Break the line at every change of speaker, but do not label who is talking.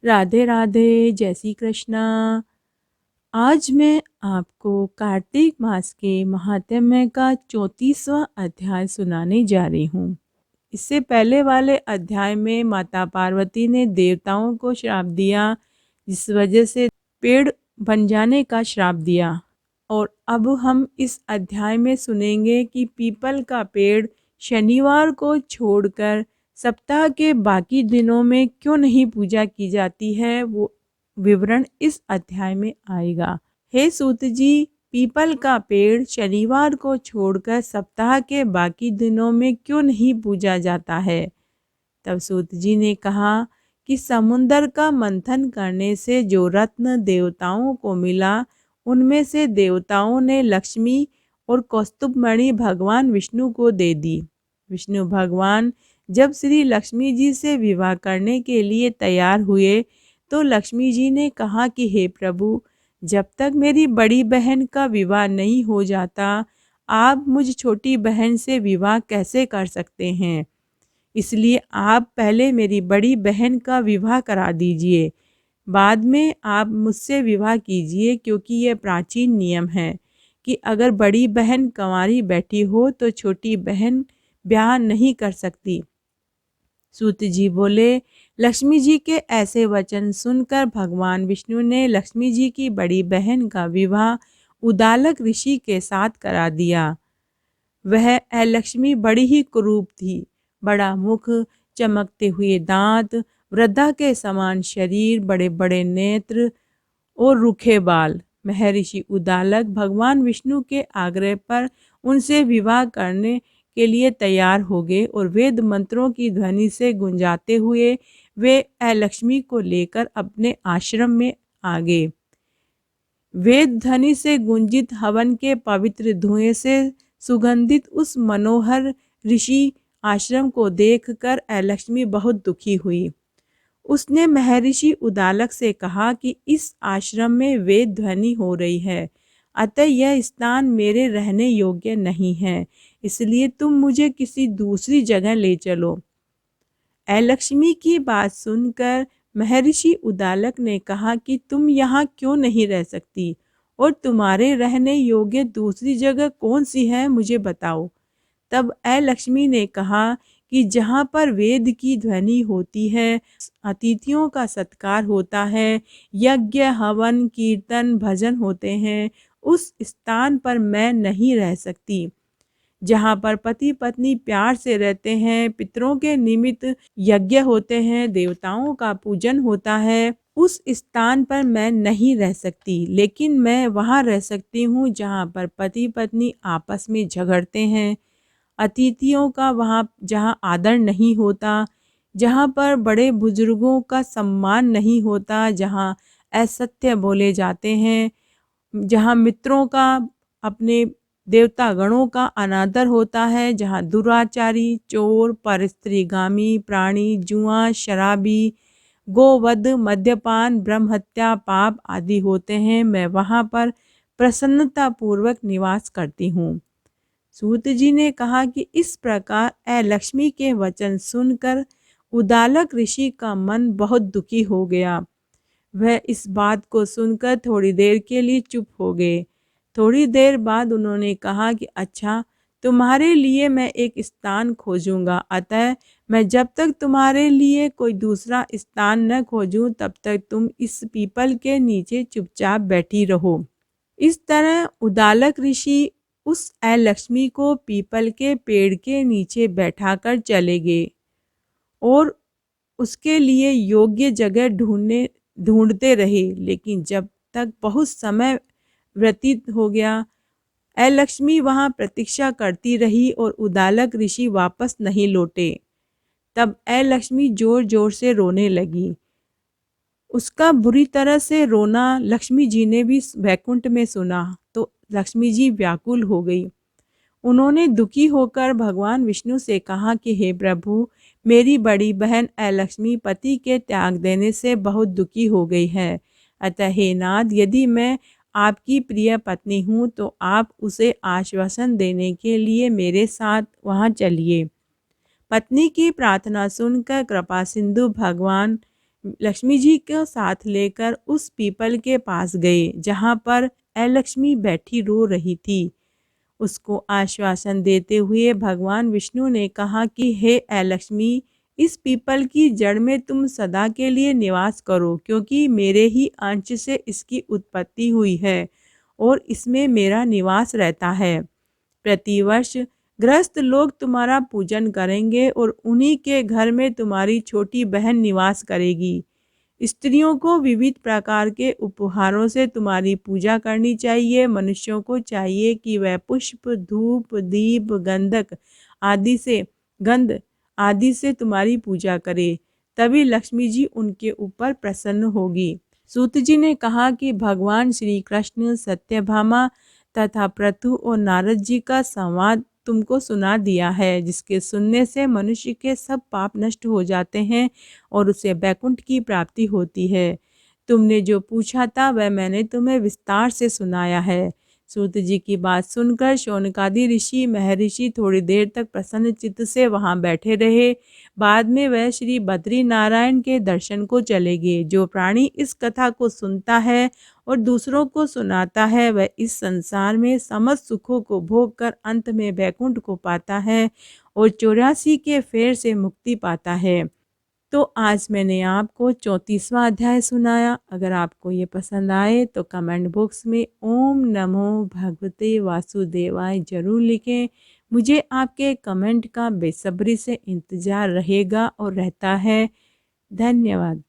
राधे राधे, जय श्री कृष्णा। आज मैं आपको कार्तिक मास के महात्म्य का 34वां अध्याय सुनाने जा रही हूँ। इससे पहले वाले अध्याय में माता पार्वती ने देवताओं को श्राप दिया, जिस वजह से पेड़ बन जाने का श्राप दिया। और अब हम इस अध्याय में सुनेंगे कि पीपल का पेड़ शनिवार को छोड़कर सप्ताह के बाकी दिनों में क्यों नहीं पूजा की जाती है, वो विवरण इस अध्याय में आएगा। हे सूत जी, पीपल का पेड़ शनिवार को छोड़कर सप्ताह के बाकी दिनों में क्यों नहीं पूजा जाता है? तब सूत जी ने कहा कि समुंदर का मंथन करने से जो रत्न देवताओं को मिला, उनमें से देवताओं ने लक्ष्मी और कौस्तुभमणि भगवान विष्णु को दे दी। विष्णु भगवान जब श्री लक्ष्मी जी से विवाह करने के लिए तैयार हुए, तो लक्ष्मी जी ने कहा कि हे प्रभु, जब तक मेरी बड़ी बहन का विवाह नहीं हो जाता, आप मुझ छोटी बहन से विवाह कैसे कर सकते हैं? इसलिए आप पहले मेरी बड़ी बहन का विवाह करा दीजिए, बाद में आप मुझसे विवाह कीजिए, क्योंकि यह प्राचीन नियम है कि अगर बड़ी बहन कंवारी बैठी हो तो छोटी बहन ब्याह नहीं कर सकती। सूत जी बोले। लक्ष्मी जी के ऐसे वचन सुनकर भगवान विष्णु ने लक्ष्मी जी की बड़ी बहन का विवाह उदालक ऋषि के साथ करा दिया। वह लक्ष्मी बड़ी ही कुरूप थी। बड़ा मुख, चमकते हुए दांत, वृद्धा के समान शरीर, बड़े बड़े नेत्र और रूखे बाल। महर्षि उदालक भगवान विष्णु के आग्रह पर उनसे विवाह करने के लिए तैयार हो गए और वेद मंत्रों की ध्वनि से गुंजाते हुए वे लक्ष्मी को लेकर अपने आश्रम में आ गए। वेद ध्वनि से गुंजित हवन के पवित्र धुएं से सुगंधित उस मनोहर ऋषि आश्रम को देखकर लक्ष्मी बहुत दुखी हुई। उसने महर्षि उदालक से कहा कि इस आश्रम में वेद ध्वनि हो रही है, अतः यह स्थान मेरे रहने योग्य नहीं है, इसलिए तुम मुझे किसी दूसरी जगह ले चलो। लक्ष्मी की बात सुनकर महर्षि उदालक ने कहा कि तुम यहाँ क्यों नहीं रह सकती, और तुम्हारे रहने योग्य दूसरी जगह कौन सी है, मुझे बताओ। तब लक्ष्मी ने कहा कि जहाँ पर वेद की ध्वनि होती है, अतिथियों का सत्कार होता है, यज्ञ हवन कीर्तन भजन होते हैं, उस स्थान पर मैं नहीं रह सकती। जहाँ पर पति पत्नी प्यार से रहते हैं, पितरों के निमित्त यज्ञ होते हैं, देवताओं का पूजन होता है, उस स्थान पर मैं नहीं रह सकती। लेकिन मैं वहाँ रह सकती हूँ जहाँ पर पति पत्नी आपस में झगड़ते हैं, अतिथियों का वहाँ जहाँ आदर नहीं होता, जहाँ पर बड़े बुजुर्गों का सम्मान नहीं होता, जहाँ असत्य बोले जाते हैं, जहाँ मित्रों का, अपने देवता गणों का अनादर होता है, जहाँ दुराचारी, चोर, परस्त्रीगामी प्राणी, जुआ, शराबी, गोवध, मद्यपान, ब्रह्महत्या पाप आदि होते हैं, मैं वहाँ पर प्रसन्नतापूर्वक निवास करती हूँ। सूत जी ने कहा कि इस प्रकार लक्ष्मी के वचन सुनकर उदालक ऋषि का मन बहुत दुखी हो गया। वह इस बात को सुनकर थोड़ी देर के लिए चुप हो गए। थोड़ी देर बाद उन्होंने कहा कि अच्छा, तुम्हारे लिए मैं एक स्थान खोजूंगा, अतः मैं जब तक तुम्हारे लिए कोई दूसरा स्थान न खोजूं, तब तक तुम इस पीपल के नीचे चुपचाप बैठी रहो। इस तरह उदालक ऋषि उस लक्ष्मी को पीपल के पेड़ के नीचे बैठाकर चले गए और उसके लिए योग्य जगह ढूंढते रहे। लेकिन जब तक बहुत समय व्यतीत हो गया, लक्ष्मी वहां प्रतीक्षा करती रही और उदालक ऋषि वापस नहीं लौटे। तब लक्ष्मी जोर जोर से रोने लगी। उसका बुरी तरह से रोना लक्ष्मी जी ने भी वैकुंठ में सुना, तो लक्ष्मी जी व्याकुल हो गई। उन्होंने दुखी होकर भगवान विष्णु से कहा कि हे प्रभु, मेरी बड़ी बहन लक्ष्मी पति के त्याग देने से बहुत दुखी हो गई है, अतः हे नाथ, यदि मैं आपकी प्रिय पत्नी हूँ तो आप उसे आश्वासन देने के लिए मेरे साथ वहाँ चलिए। पत्नी की प्रार्थना सुनकर कृपा सिंधु भगवान लक्ष्मी जी को साथ लेकर उस पीपल के पास गए जहाँ पर लक्ष्मी बैठी रो रही थी। उसको आश्वासन देते हुए भगवान विष्णु ने कहा कि हे लक्ष्मी, इस पीपल की जड़ में तुम सदा के लिए निवास करो, क्योंकि मेरे ही अंश से इसकी उत्पत्ति हुई है और इसमें मेरा निवास रहता है। प्रतिवर्ष गृहस्थ लोग तुम्हारा पूजन करेंगे और उन्हीं के घर में तुम्हारी छोटी बहन निवास करेगी। स्त्रियों को विविध प्रकार के उपहारों से तुम्हारी पूजा करनी चाहिए। मनुष्यों को चाहिए कि वह पुष्प, धूप, दीप, गंध आदि से तुम्हारी पूजा करे, तभी लक्ष्मी जी उनके ऊपर प्रसन्न होगी। सूत जी ने कहा कि भगवान श्री कृष्ण, सत्यभामा तथा पृथु और नारद जी का संवाद तुमको सुना दिया है, जिसके सुनने से मनुष्य के सब पाप नष्ट हो जाते हैं और उसे बैकुंठ की प्राप्ति होती है। तुमने जो पूछा था वह मैंने तुम्हें विस्तार से सुनाया है। सूत जी की बात सुनकर शौनकादि ऋषि महर्षि थोड़ी देर तक प्रसन्न चित्त से वहां बैठे रहे। बाद में वह श्री बद्री नारायण के दर्शन को चले गए। जो प्राणी इस कथा को सुनता है और दूसरों को सुनाता है, वह इस संसार में समस्त सुखों को भोग कर अंत में बैकुंठ को पाता है और 84 के फेर से मुक्ति पाता है। तो आज मैंने आपको 34वां अध्याय सुनाया। अगर आपको ये पसंद आए तो कमेंट बॉक्स में ओम नमो भगवते वासुदेवाय जरूर लिखें। मुझे आपके कमेंट का बेसब्री से इंतज़ार रहेगा और रहता है। धन्यवाद।